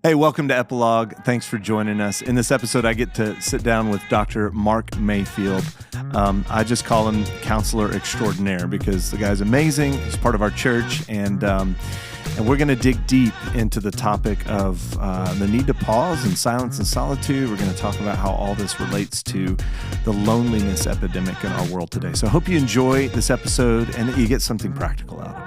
Hey, welcome to Epilogue. Thanks for joining us. In this episode, I get to sit down with Dr. Mark Mayfield. I just call him Counselor Extraordinaire because the guy's amazing. He's part of our church, and we're going to dig deep into the topic of the need to pause and silence and solitude. We're going to talk about how all this relates to the loneliness epidemic in our world today. So I hope you enjoy this episode and that you get something practical out of it.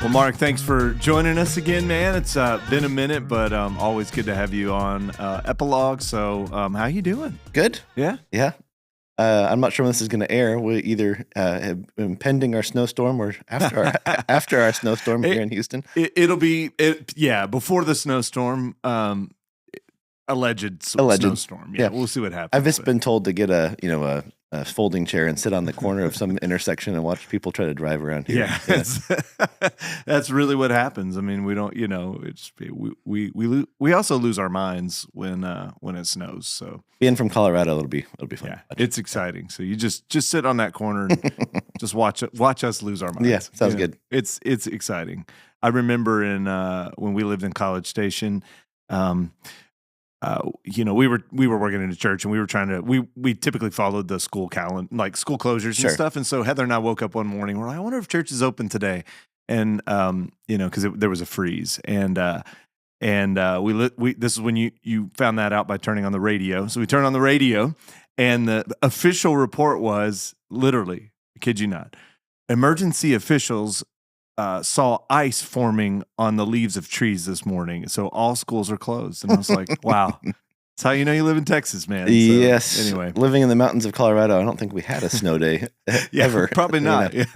Well, Mark, thanks for joining us again, man. It's been a minute, but always good to have you on Epilogue. So how you doing? Good. Yeah? Yeah. I'm not sure when this is going to air. We either have impending our snowstorm or after our snowstorm here in Houston. It'll be before the snowstorm, alleged snowstorm. Yeah, we'll see what happens. I've just been told to get a folding chair and sit on the corner of some intersection and watch people try to drive around here. Yeah. That's really what happens. I mean, we don't, we also lose our minds when it snows. So being from Colorado, it'll be fun. Yeah, it's exciting. So you just sit on that corner and just watch us lose our minds. Yeah, sounds good. It's exciting. I remember when we lived in College Station. We were working in a church, and we were trying to. We typically followed the school calendar, like school closures and stuff. And so Heather and I woke up one morning. We're like, I wonder if church is open today, and because there was a freeze, and this is when you found that out by turning on the radio. So we turned on the radio, and the official report was literally, I kid you not, emergency officials saw ice forming on the leaves of trees this morning. So all schools are closed. And I was like, wow, that's how you know you live in Texas, man. So, yes. Anyway. Living in the mountains of Colorado, I don't think we had a snow day ever. Probably not. Yeah.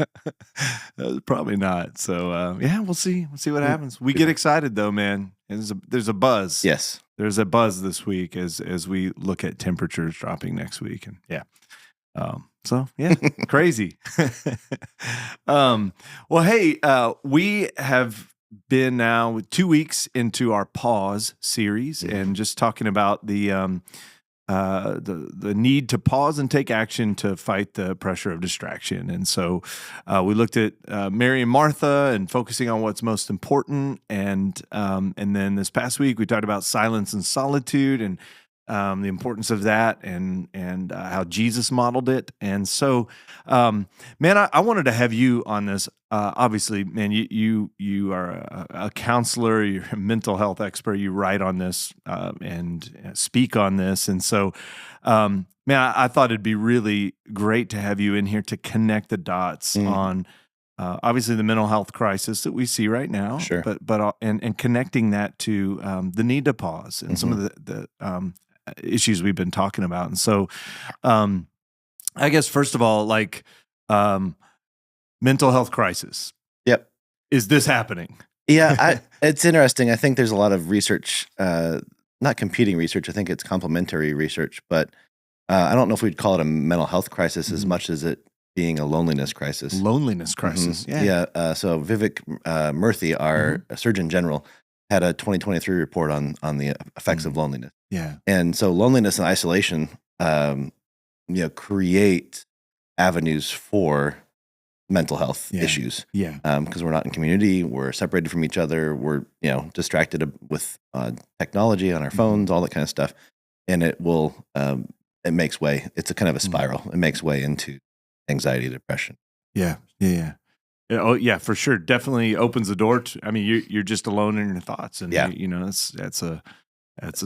Probably not. So, we'll see. We'll see what happens. We get excited, though, man. There's a buzz. Yes. There's a buzz this week as we look at temperatures dropping next week. And crazy. Well, hey, we have been now 2 weeks into our pause series, and just talking about the need to pause and take action to fight the pressure of distraction. And so we looked at Mary and Martha and focusing on what's most important, and then this past week we talked about silence and solitude and the importance of that, and how Jesus modeled it. And so, man, I wanted to have you on this. Obviously, man, you are a counselor, you're a mental health expert. You write on this and speak on this. And so, man, I thought it'd be really great to have you in here to connect the dots on obviously the mental health crisis that we see right now. Sure. But connecting that to the need to pause and some of the issues we've been talking about. And so I guess first of all, like mental health crisis. Yep. Is this happening? Yeah, it's interesting. I think there's a lot of research, not competing research. I think it's complementary research, but I don't know if we'd call it a mental health crisis as much as it being a loneliness crisis. Loneliness crisis. Yeah. So Vivek Murthy, our Surgeon General, had a 2023 report on the effects of loneliness. Yeah. And so loneliness and isolation, create avenues for mental health issues. Yeah. Because we're not in community, we're separated from each other, we're, distracted with technology on our phones, all that kind of stuff. And it makes way. It's a kind of a spiral. It makes way into anxiety, depression. Yeah. Oh yeah, for sure. Definitely opens the door to. I mean, you're just alone in your thoughts, and that's a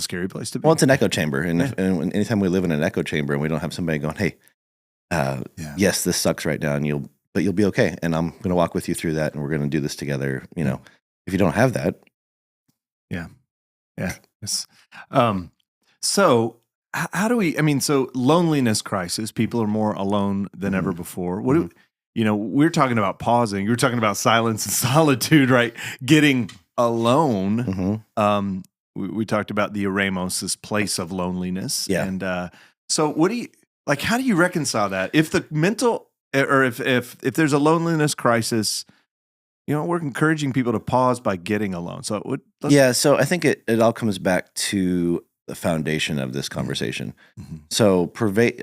scary place to be. Well, it's an echo chamber, and anytime we live in an echo chamber and we don't have somebody going, "Hey, yes, this sucks right now," but you'll be okay, and I'm going to walk with you through that, and we're going to do this together. If you don't have that, yes. So how do we? I mean, so loneliness crisis. People are more alone than ever before. What do we're talking about pausing. You're talking about silence and solitude, right? Getting alone. We talked about the eremos, this place of loneliness. Yeah. And so how do you reconcile that? If the mental, or if there's a loneliness crisis, we're encouraging people to pause by getting alone. So so I think it all comes back to the foundation of this conversation. So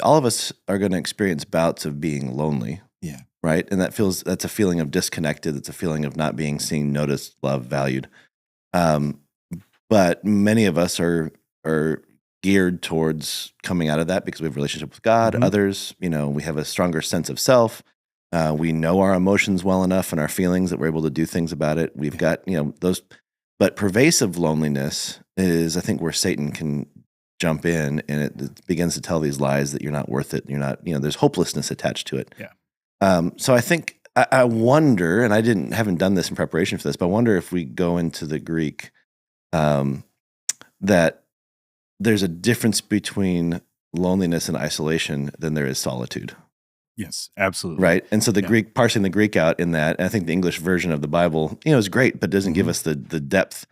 all of us are going to experience bouts of being lonely. Yeah. right? And that's a feeling of disconnected. It's a feeling of not being seen, noticed, loved, valued. But many of us are geared towards coming out of that because we have a relationship with God. Mhm. Others, we have a stronger sense of self. We know our emotions well enough and our feelings that we're able to do things about it. We've got, those, but pervasive loneliness is, I think, where Satan can jump in and it begins to tell these lies that you're not worth it. You're not, there's hopelessness attached to it. Yeah. So I think, I wonder, and I haven't done this in preparation for this, but I wonder if we go into the Greek, that there's a difference between loneliness and isolation than there is solitude. Yes, absolutely. Right. And so parsing the Greek out in that, and I think the English version of the Bible, is great, but doesn't give us the depth.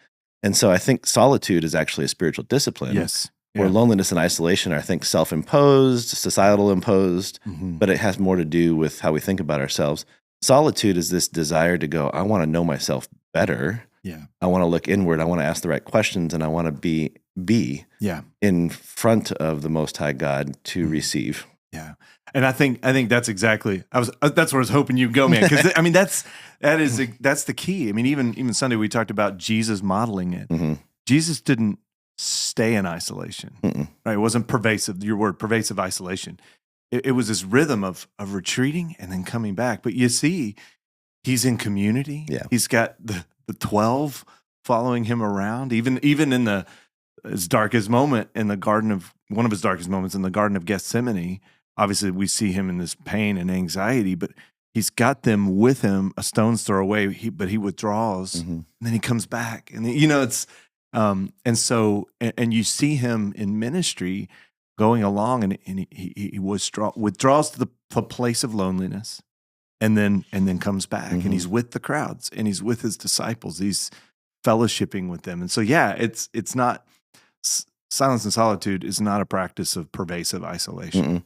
And so I think solitude is actually a spiritual discipline. Yes. Where loneliness and isolation are, I think, self-imposed, societal imposed, but it has more to do with how we think about ourselves. Solitude is this desire to go, I want to know myself better. Yeah. I want to look inward. I want to ask the right questions, and I want to be in front of the Most High God to receive. Yeah. And I think that's exactly, that's where I was hoping you'd go, man. Because I mean, that's the key. I mean, even Sunday we talked about Jesus modeling it. Mm-hmm. Jesus didn't stay in isolation, right? It wasn't pervasive. Your word, pervasive isolation. It was this rhythm of retreating and then coming back. But you see, he's in community. Yeah. He's got the 12 following him around, even in his darkest moment in the one of his darkest moments in the Garden of Gethsemane. Obviously, we see him in this pain and anxiety, but he's got them with him a stone's throw away. But he withdraws, and then he comes back, and it's and so you see him in ministry going along, and he withdraws to the place of loneliness, and then comes back, and he's with the crowds, and he's with his disciples. He's fellowshipping with them, and so it's not. Silence and solitude is not a practice of pervasive isolation,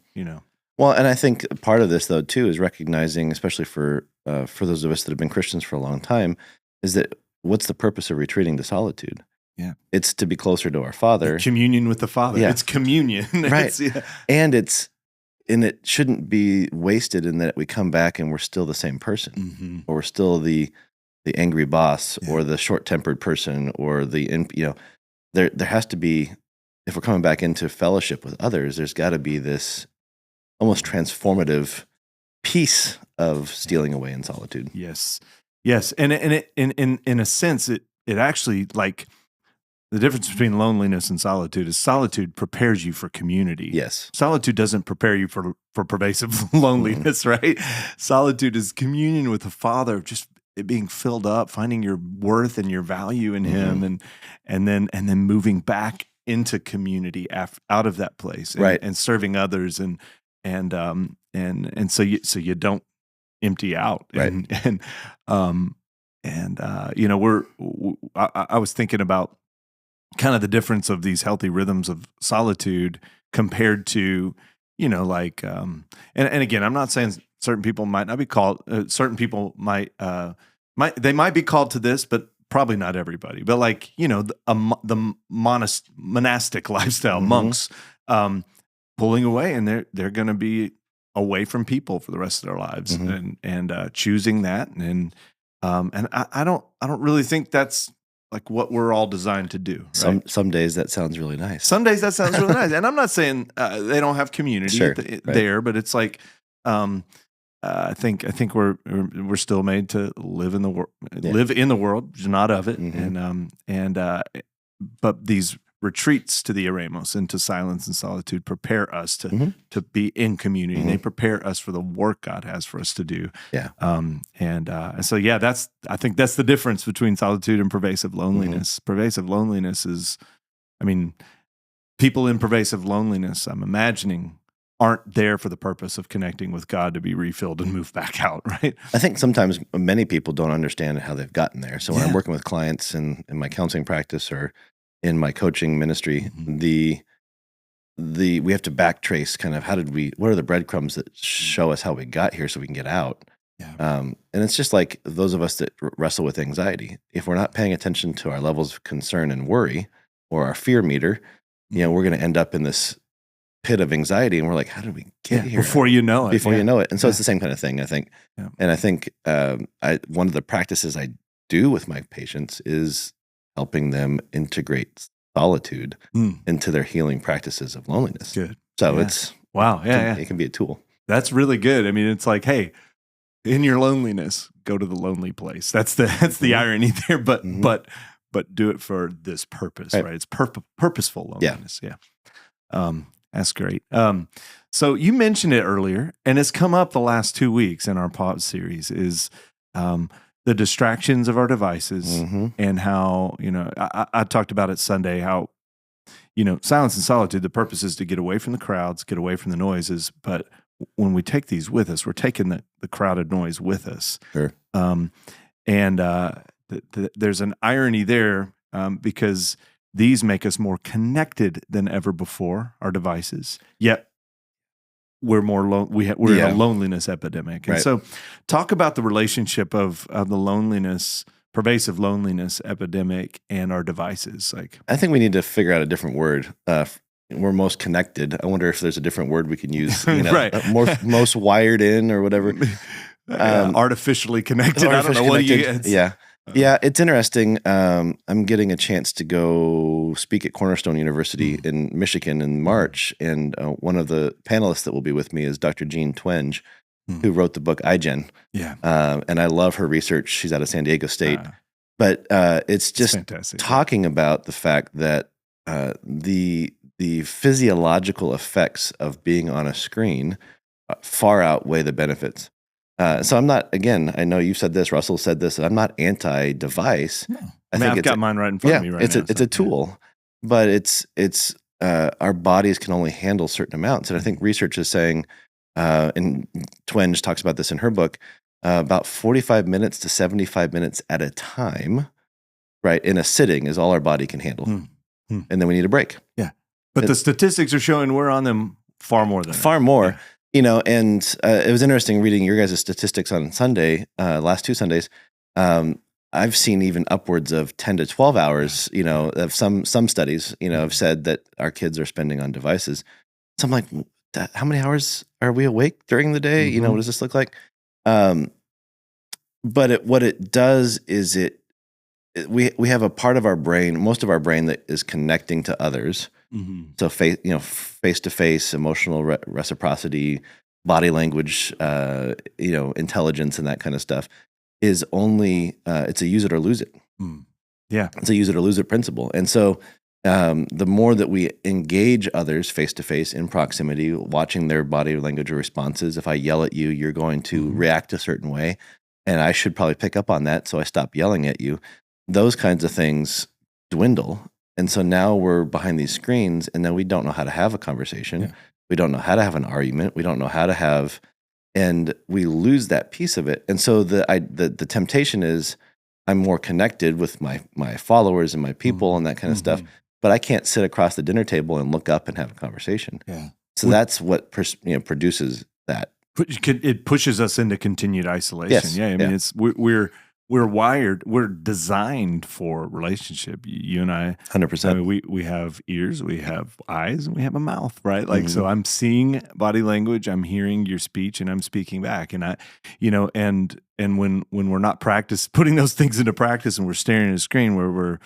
Well, and I think part of this, though, too, is recognizing, especially for those of us that have been Christians for a long time, is that what's the purpose of retreating to solitude? Yeah, it's to be closer to our Father, communion with the Father. Yeah. It's communion, right? And it shouldn't be wasted in that we come back and we're still the same person, or we're still the angry boss, or the short-tempered person, or there has to be. If we're coming back into fellowship with others, there's got to be this almost transformative piece of stealing away in solitude. Yes, and it, in a sense, it actually, like, the difference between loneliness and solitude is solitude prepares you for community. Yes, solitude doesn't prepare you for pervasive loneliness, right? Solitude is communion with the Father, just it being filled up, finding your worth and your value in Him, and then moving back into community out of that place, and serving others, and so you don't empty out, right? I was thinking about kind of the difference of these healthy rhythms of solitude compared to and again, I'm not saying certain people might not be called, certain people might be called to this, but probably not everybody, but the monastic lifestyle, monks, pulling away, and they're going to be away from people for the rest of their lives, and choosing that, and I don't really think that's like what we're all designed to do. Right? Some days that sounds really nice. Some days that sounds really nice, and I'm not saying they don't have community there, but it's like. I think we're still made to live in the world, not of it, but these retreats to the eremos, into silence and solitude, prepare us to be in community. And they prepare us for the work God has for us to do. Yeah. And so I think that's the difference between solitude and pervasive loneliness. Pervasive loneliness is, people in pervasive loneliness, I'm imagining, aren't there for the purpose of connecting with God to be refilled and move back out, right? I think sometimes many people don't understand how they've gotten there. So when I'm working with clients in my counseling practice or in my coaching ministry, we have to backtrace kind of what are the breadcrumbs that show us how we got here so we can get out. Yeah. And it's just like those of us that wrestle with anxiety. If we're not paying attention to our levels of concern and worry, or our fear meter, we're going to end up in this pit of anxiety, and we're like, how did we get here? Before you know it. Before you know it. And so it's the same kind of thing, I think. Yeah. And I think one of the practices I do with my patients is helping them integrate solitude into their healing practices of loneliness. Good. So it's wow. Yeah, it can be a tool. That's really good. I mean, it's like, hey, in your loneliness, go to the lonely place. That's the irony there, but do it for this purpose, right? It's purposeful loneliness. Yeah. That's great. So you mentioned it earlier, and it's come up the last 2 weeks in our pod series is the distractions of our devices and how, I talked about it Sunday, how, silence and solitude, the purpose is to get away from the crowds, get away from the noises. But when we take these with us, we're taking the crowded noise with us. Sure. There's an irony there because these make us more connected than ever before, our devices. Yet we're more we're in a loneliness epidemic. And so talk about the relationship of the pervasive loneliness epidemic and our devices. I think we need to figure out a different word. We're most connected. I wonder if there's a different word we can use. Most wired in or whatever. Artificially connected. I don't know what Yeah, it's interesting. I'm getting a chance to go speak at Cornerstone University in Michigan in March, and one of the panelists that will be with me is Dr. Jean Twenge, who wrote the book iGen. Yeah, and I love her research. She's out of San Diego State, but it's just talking about the fact that the physiological effects of being on a screen far outweigh the benefits. So I'm not, again, I know you've said this, Russell said this, I'm not anti-device. No. I've got mine right in front of me right now. It's a tool, but it's our bodies can only handle certain amounts. And I think research is saying, and Twenge talks about this in her book, about 45 minutes to 75 minutes at a time, right, in a sitting is all our body can handle. And then we need a break. Yeah. But the statistics are showing we're on them far more than far more. Yeah. And it was interesting reading your guys' statistics on Sunday, last 2 Sundays. I've seen even upwards of 10 to 12 hours, of some studies, have said that our kids are spending on devices. So I'm like, how many hours are we awake during the day? What does this look like? But what it does is we have a part of our brain, most of our brain, that is connecting to others. So face-to-face emotional reciprocity, body language, intelligence, and that kind of stuff is only it's a use it or lose it. Yeah, it's a use it or lose it principle. And so the more that we engage others face-to-face in proximity, watching their body language or responses. If I yell at you, you're going to react a certain way, and I should probably pick up on that, so I stop yelling at you. Those kinds of things dwindle. And so now we're behind these screens, and then we don't know how to have a conversation. Yeah. We don't know how to have an argument. We don't know how to have, and we lose that piece of it. And so the temptation is I'm more connected with my followers and my people and that kind of stuff, but I can't sit across the dinner table and look up and have a conversation. Yeah. So that's what produces that. It pushes us into continued isolation. Yes. Yeah. I mean, it's we're wired, we're designed for relationship. You and I, 100%. I mean, we have ears, we have eyes, and we have a mouth, right? Like, so I'm seeing body language, I'm hearing your speech, and I'm speaking back. And and when we're not putting those things into practice, and we're staring at a screen where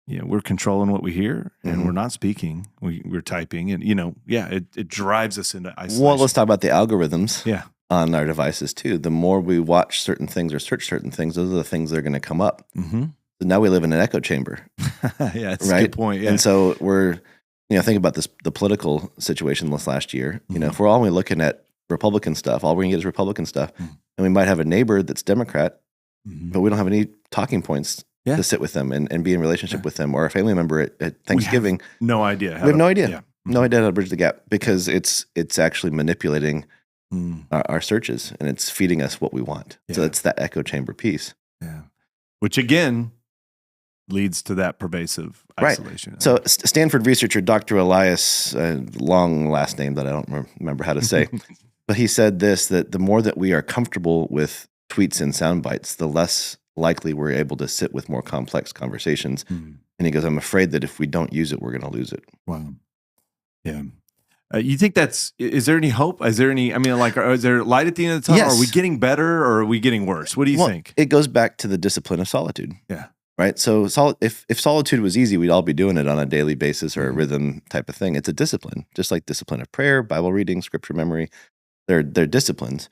we're controlling what we hear, and we're not speaking, we're typing, and it drives us into isolation. Well, let's talk about the algorithms. Yeah. On our devices too. The more we watch certain things or search certain things, those are the things that are going to come up. So now we live in an echo chamber. Yeah, that's right? a good point. Yeah. And so we're, think about the political situation this last year. If we're only looking at Republican stuff, all we're going to get is Republican stuff. And we might have a neighbor that's Democrat, but we don't have any talking points to sit with them and be in relationship with them, or a family member at Thanksgiving. No idea. We have no idea. Yeah. No idea how to bridge the gap, because it's actually manipulating our searches, and it's feeding us what we want. So it's that echo chamber piece. Yeah. Which again leads to that pervasive isolation. Right. So Stanford researcher Dr. Elias, long last name that I don't remember how to say, but he said this, that the more that we are comfortable with tweets and sound bites, the less likely we're able to sit with more complex conversations. And he goes, I'm afraid that if we don't use it, we're going to lose it. Wow. Yeah. You think is there any hope? Is there any, I mean, like, is there light at the end of the tunnel? Yes. Are we getting better or are we getting worse? What do you think? It goes back to the discipline of solitude. Yeah. Right. So if solitude was easy, we'd all be doing it on a daily basis or a rhythm type of thing. It's a discipline, just like discipline of prayer, Bible reading, scripture memory. They're disciplines.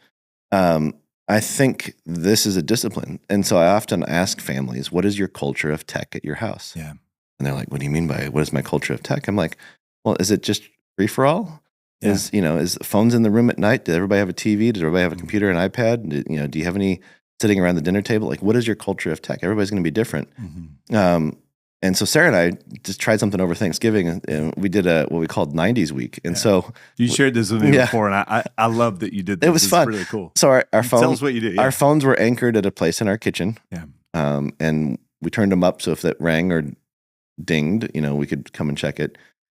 I think this is a discipline. And so I often ask families, what is your culture of tech at your house? Yeah. And they're like, what do you mean by what is my culture of tech? I'm like, well, is it just free for all? Yeah. Is phones in the room at night? Does everybody have a TV? Does everybody have a computer and iPad? Do you have any sitting around the dinner table? Like, what is your culture of tech? Everybody's going to be different. And so Sarah and I just tried something over Thanksgiving, and we did what we called 90s week. And so you shared this with me before, and I love that you did this. It was fun. Really cool. So our phones, tell us what you did. Yeah. Our phones were anchored at a place in our kitchen. Yeah. And we turned them up so if that rang or dinged, we could come and check it.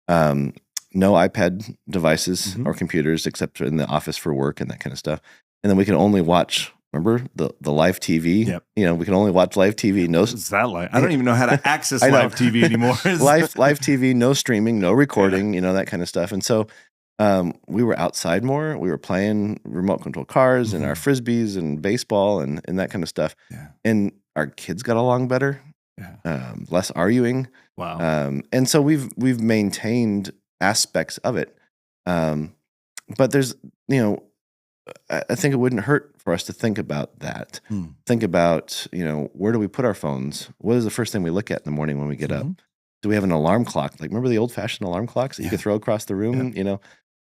No iPad devices or computers except in the office for work and that kind of stuff. And then we could only watch. Remember the live TV? Yep. We can only watch live TV. No, what's that like? I don't even know how to access live TV anymore. live TV, no streaming, no recording, that kind of stuff. And so we were outside more. We were playing remote control cars and our frisbees and baseball and that kind of stuff. Yeah. And our kids got along better. Yeah. Less arguing. Wow. And so we've maintained aspects of it. But there's, I think it wouldn't hurt for us to think about that. Think about, where do we put our phones? What is the first thing we look at in the morning when we get up? Do we have an alarm clock? Like, remember the old-fashioned alarm clocks that you could throw across the room?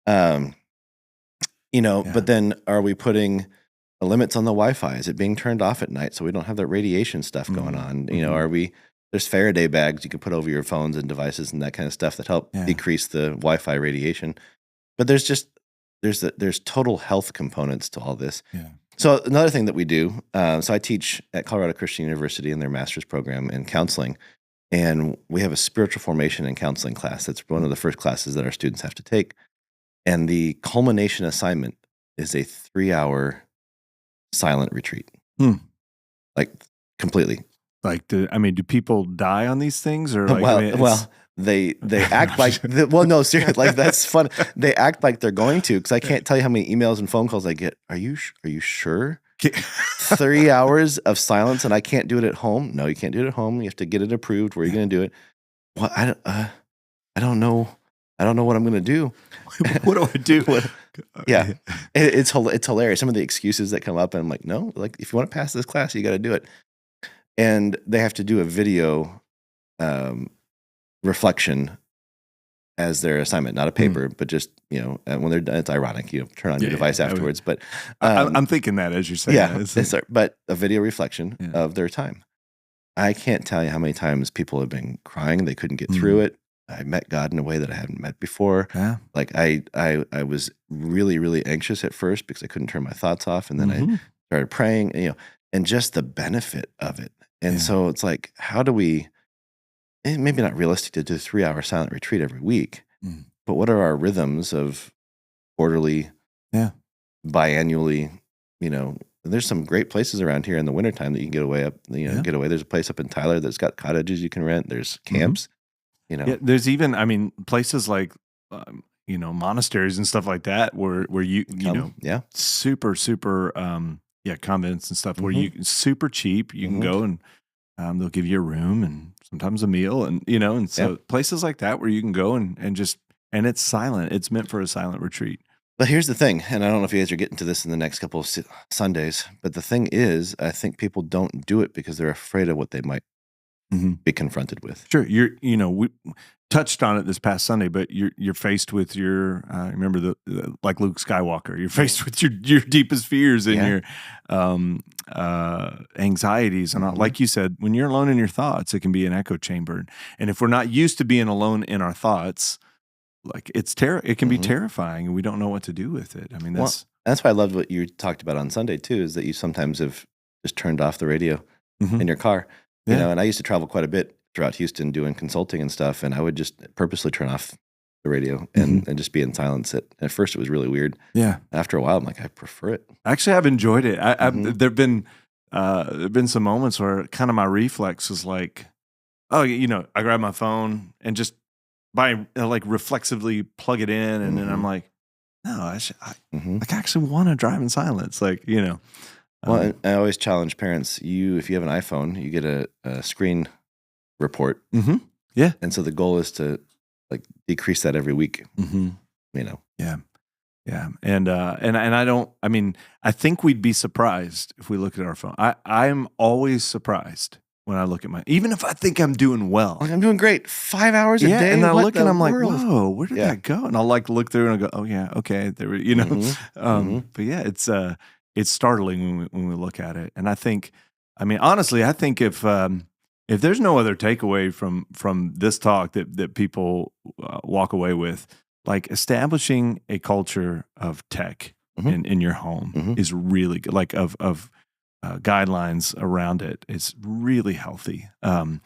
But then are we putting limits on the Wi-Fi? Is it being turned off at night so we don't have that radiation stuff going on? There's Faraday bags you can put over your phones and devices and that kind of stuff that help decrease the Wi-Fi radiation. But there's total health components to all this. Yeah. So another thing that we do, so I teach at Colorado Christian University in their master's program in counseling, and we have a spiritual formation and counseling class. That's one of the first classes that our students have to take. And the culmination assignment is a 3-hour silent retreat. Like completely. Like, do people die on these things or they act like no, seriously, like that's fun. They act like they're going to, because I can't tell you how many emails and phone calls I get. Are you sure? 3 hours of silence and I can't do it at home? No, you can't do it at home. You have to get it approved. Where are you going to do it? Well, I don't know. I don't know what I'm going to do. What do I do? Yeah, it's hilarious. Some of the excuses that come up, and I'm like, no, like if you want to pass this class, you got to do it. And they have to do a video reflection as their assignment, not a paper, but just, when they're done, it's ironic, turn on your device afterwards. But I'm thinking that as you're saying. Yeah, but a video reflection of their time. I can't tell you how many times people have been crying. They couldn't get through it. I met God in a way that I hadn't met before. Yeah. Like I was really, really anxious at first because I couldn't turn my thoughts off. And then I started praying, and just the benefit of it. And so it's like, how do we, maybe not realistic to do a 3-hour silent retreat every week, but what are our rhythms of quarterly, biannually, there's some great places around here in the wintertime that you can get away up, get away. There's a place up in Tyler that's got cottages you can rent. There's camps, Yeah, there's even, places like, monasteries and stuff like that where you super, convents and stuff where you super cheap, you can go and they'll give you a room and sometimes a meal and so places like that where you can go and it's silent. It's meant for a silent retreat. But here's the thing, and I don't know if you guys are getting to this in the next couple of Sundays, but the thing is, I think people don't do it because they're afraid of what they might be confronted with. Sure, we touched on it this past Sunday, but you're faced with your remember the like Luke Skywalker. You're faced with your deepest fears and your anxieties, and like you said, when you're alone in your thoughts, it can be an echo chamber. And if we're not used to being alone in our thoughts, like it can be terrifying, and we don't know what to do with it. I mean, that's why I loved what you talked about on Sunday too, is that you sometimes have just turned off the radio in your car. And I used to travel quite a bit throughout Houston doing consulting and stuff, and I would just purposely turn off the radio and just be in silence. At first, it was really weird. Yeah. After a while, I'm like, I prefer it. Actually, I've enjoyed it. There've been some moments where kind of my reflex was like, I grab my phone and just by like reflexively plug it in, and then I'm like, no, I actually want to drive in silence, like, you know. Well, and I always challenge parents. If you have an iPhone, you get a screen report. Yeah. And so the goal is to like decrease that every week. You know. Yeah. Yeah. And I mean, I think we'd be surprised if we look at our phone. I'm always surprised when I look at even if I think I'm doing well. Like, I'm doing great. 5 hours a day. And I what look and I'm world? like, whoa, where did that go? And I'll like look through and I go, oh yeah, okay. There we, you know. But yeah, it's startling when we look at it. And I think, I mean, honestly, I think if there's no other takeaway from this talk that people walk away with, like establishing a culture of tech in your home is really good. Like of guidelines around it is really healthy. And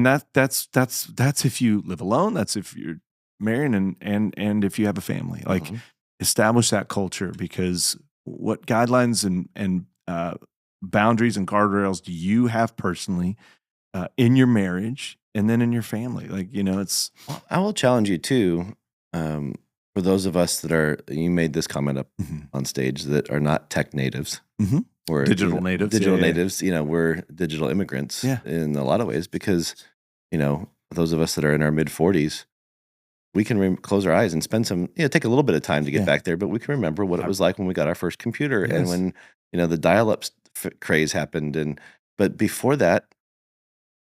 that's if you live alone. That's if you're married and if you have a family. Like establish that culture, because what guidelines and boundaries and guardrails do you have personally in your marriage and then in your family? Like, you know, it's. Well, I will challenge you too. For those of us that are, you made this comment up on stage, that are not tech natives. Or digital natives. Digital natives, you know, we're digital immigrants in a lot of ways, because, you know, those of us that are in our mid-40s, we can close our eyes and spend some, take a little bit of time to get back there, but we can remember what it was like when we got our first computer and when, you know, the dial-up craze happened. But before that,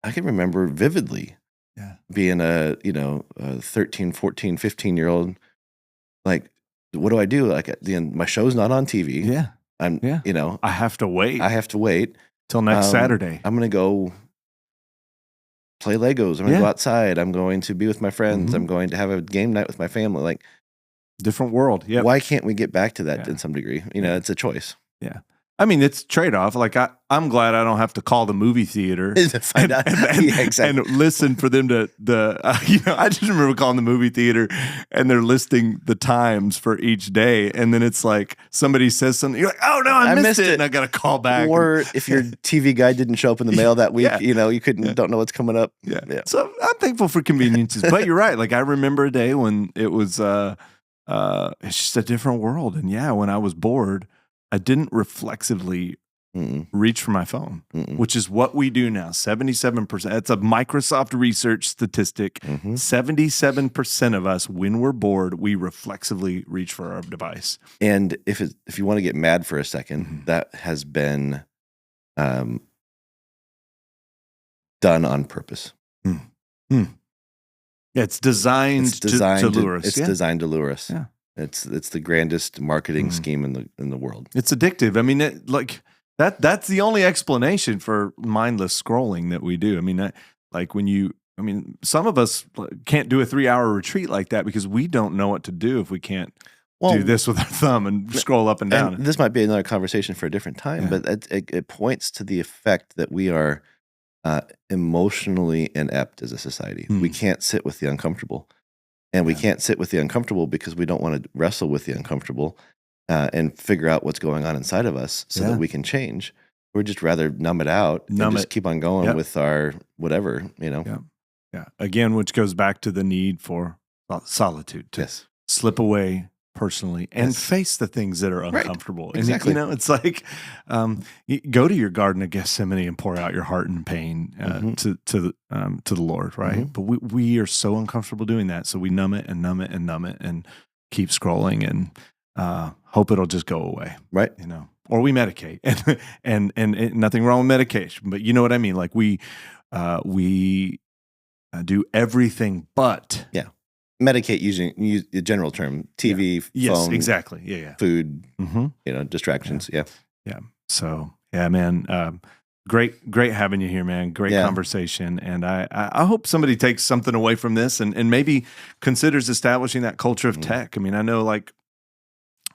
I can remember vividly being a 13, 14, 15-year-old, like, what do I do? Like, at the end, my show's not on TV. I have to wait. Till next Saturday. I'm going to go play Legos. I'm going to go outside. I'm going to be with my friends. I'm going to have a game night with my family. Like, different world. Yeah. Why can't we get back to that in some degree? You know, it's a choice. Yeah. I mean, it's trade-off. Like I'm glad I don't have to call the movie theater to find out. And listen for them to I just remember calling the movie theater and they're listing the times for each day, and then it's like somebody says something, you're like, oh no, I missed it, and I got to call back. Or if your TV guide didn't show up in the mail that week, you know, you don't know what's coming up. Yeah. So I'm thankful for conveniences, but you're right. Like I remember a day when it was it's just a different world, and when I was bored, I didn't reflexively reach for my phone, which is what we do now. 77%. It's a Microsoft research statistic. 77% of us, when we're bored, we reflexively reach for our device. And if you want to get mad for a second, that has been done on purpose. Yeah, it's designed to lure us. It's designed to lure us. Yeah. It's the grandest marketing scheme in the world. It's addictive. I mean, that's the only explanation for mindless scrolling that we do. I mean, some of us can't do a 3-hour retreat like that because we don't know what to do if we can't do this with our thumb and scroll up and down. And this might be another conversation for a different time, but it points to the effect that we are emotionally inept as a society. We can't sit with the uncomfortable. And we can't sit with the uncomfortable because we don't want to wrestle with the uncomfortable and figure out what's going on inside of us so that we can change. We'd just rather numb it out and just keep on going with our whatever, you know. Yeah. Again, which goes back to the need for solitude to slip away personally and face the things that are uncomfortable. Right. Exactly. And, you know, it's like go to your Garden of Gethsemane and pour out your heart and pain to the Lord, right? But we are so uncomfortable doing that, so we numb it and keep scrolling and hope it'll just go away, right? You know, or we medicate, and nothing wrong with medication, but you know what I mean. Like we do everything but medicate, using the general term, TV, phone, yes, exactly, food, distractions, yeah. So man, great having you here, man. Great conversation, and I hope somebody takes something away from this and maybe considers establishing that culture of tech. I mean, I know, like,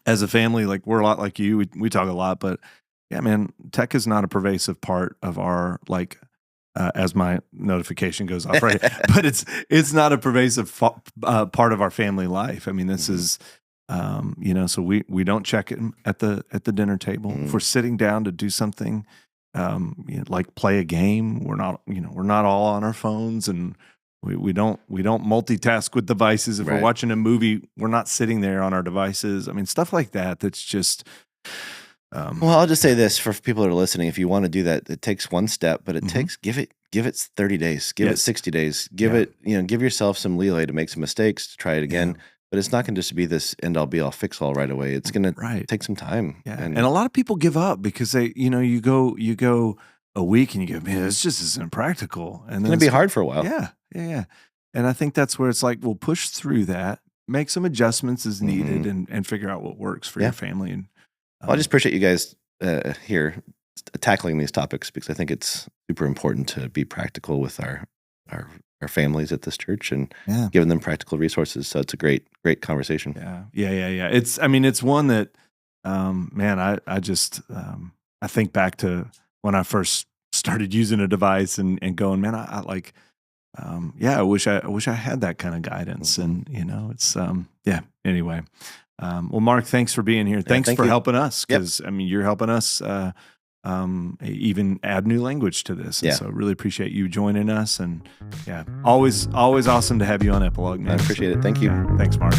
as a family, like, we're a lot like you. We talk a lot, but yeah, man, tech is not a pervasive part of our, like, as my notification goes off, right? But it's not a pervasive part of our family life. I mean, this is, so we don't check it at the dinner table. If we're sitting down to do something, like play a game, we're not all on our phones and We don't multitask with devices. If we're Right. watching a movie, we're not sitting there on our devices. I mean, stuff like that. That's just. Well, I'll just say this for people that are listening: if you want to do that, it takes one step, but it Mhm. takes give it 30 days, give it Yes. 60 days, give Yeah. it give yourself some leeway to make some mistakes, to try it again. But it's not going to just be this end all be all fix all right away. It's going to Right. take some time. Yeah. And a lot of people give up because they, you go a week and you go, man, this just isn't practical. And It's then going to be hard for a while. Yeah. And I think that's where it's like, we'll push through that, make some adjustments as needed, and figure out what works for your family. And well, I just appreciate you guys here tackling these topics, because I think it's super important to be practical with our families at this church and giving them practical resources. So it's a great conversation. Yeah. It's one that, man, I just, I think back to when I first started using a device and going, man, I like, I wish I had that kind of guidance. And, it's, anyway. Well, Mark, thanks for being here. Thanks for helping us, because you're helping us even add new language to this. And so really appreciate you joining us. And always awesome to have you on Epilogue, man. I appreciate it. Thank you. Thanks, Mark.